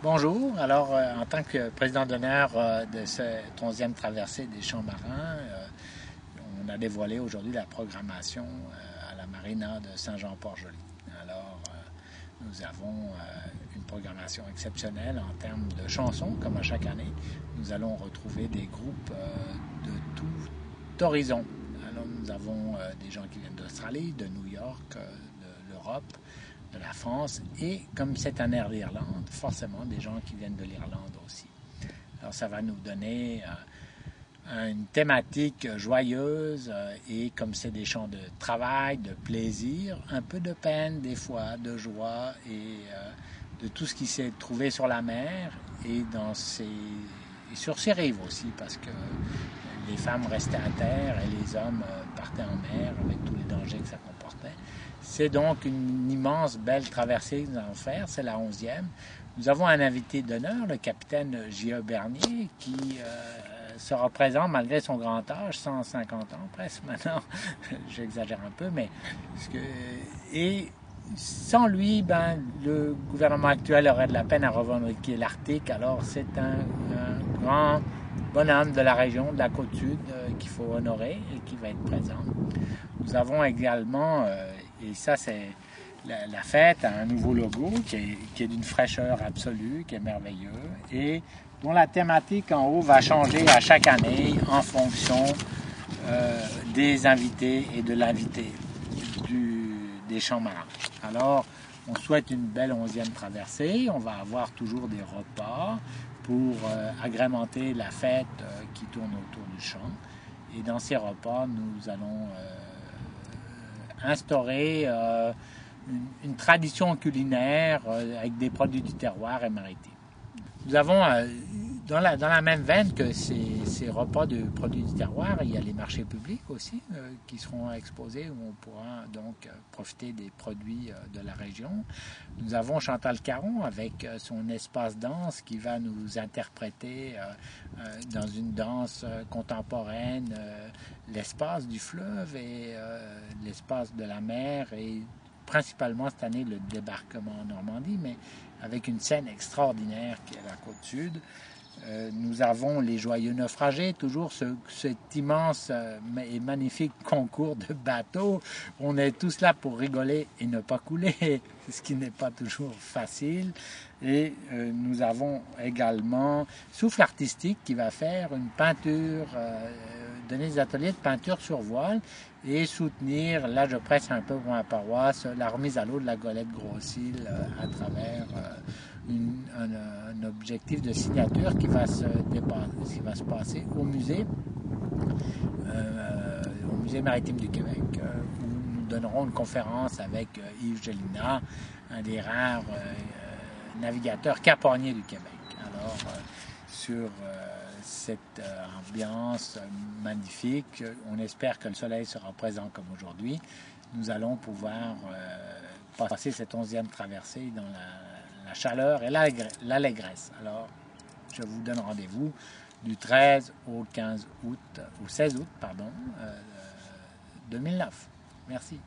Bonjour. Alors, en tant que président d'honneur de cette 11e traversée des Champs Marins, on a dévoilé aujourd'hui la programmation à la marina de Saint-Jean-Port-Joli. Alors, nous avons une programmation exceptionnelle en termes de chansons, comme à chaque année. Nous allons retrouver des groupes de tout horizon. Alors, nous avons des gens qui viennent d'Australie, de New York, de l'Europe, de la France, et comme c'est un air d'Irlande, forcément des gens qui viennent de l'Irlande aussi. Alors ça va nous donner une thématique joyeuse, et comme c'est des chants de travail, de plaisir, un peu de peine des fois, de joie et de tout ce qui s'est trouvé sur la mer et sur ses rives aussi, parce que les femmes restaient à terre et les hommes partaient en mer avec tous les dangers que ça comportait. C'est donc une immense, belle traversée que nous allons faire, c'est la 11e. Nous avons un invité d'honneur, le capitaine J.E. Bernier, qui sera présent malgré son grand âge, 150 ans presque maintenant, j'exagère un peu, mais... Et sans lui, le gouvernement actuel aurait de la peine à revendiquer l'Arctique, alors c'est un grand bonhomme de la région, de la côte sud, qu'il faut honorer et qui va être présent. Nous avons également, et ça c'est la fête, a un nouveau logo qui est d'une fraîcheur absolue, qui est merveilleux, et dont la thématique en haut va changer à chaque année en fonction des invités et de l'invité des Champs Marins. Alors, on souhaite une belle 11e traversée, on va avoir toujours des repas pour agrémenter la fête qui tourne autour du champ. Et dans ces repas, nous allons instaurer une tradition culinaire avec des produits du terroir et maritime. Nous avons, dans la même veine que ces repas de produits du terroir, il y a les marchés publics aussi qui seront exposés, où on pourra donc profiter des produits de la région. Nous avons Chantal Caron avec son espace danse qui va nous interpréter dans une danse contemporaine l'espace du fleuve et l'espace de la mer, et principalement cette année le débarquement en Normandie, mais avec une scène extraordinaire qui est la côte sud. Nous avons les Joyeux Naufragés, toujours cet immense et magnifique concours de bateaux. On est tous là pour rigoler et ne pas couler, ce qui n'est pas toujours facile. Et nous avons également Souffle Artistique qui va faire une peinture, donner des ateliers de peinture sur voile et soutenir, là je presse un peu pour ma paroisse, la remise à l'eau de la Golette Grossil à travers un objectif de signature qui va se passer au musée maritime du Québec, où nous donnerons une conférence avec Yves Gélina, un des rares navigateurs caporniers du Québec. Alors, sur cette ambiance magnifique, on espère que le soleil sera présent comme aujourd'hui. Nous allons pouvoir passer cette 11e traversée dans la chaleur et l'allégresse. Alors, je vous donne rendez-vous du 13 au 16 août 2009. Merci.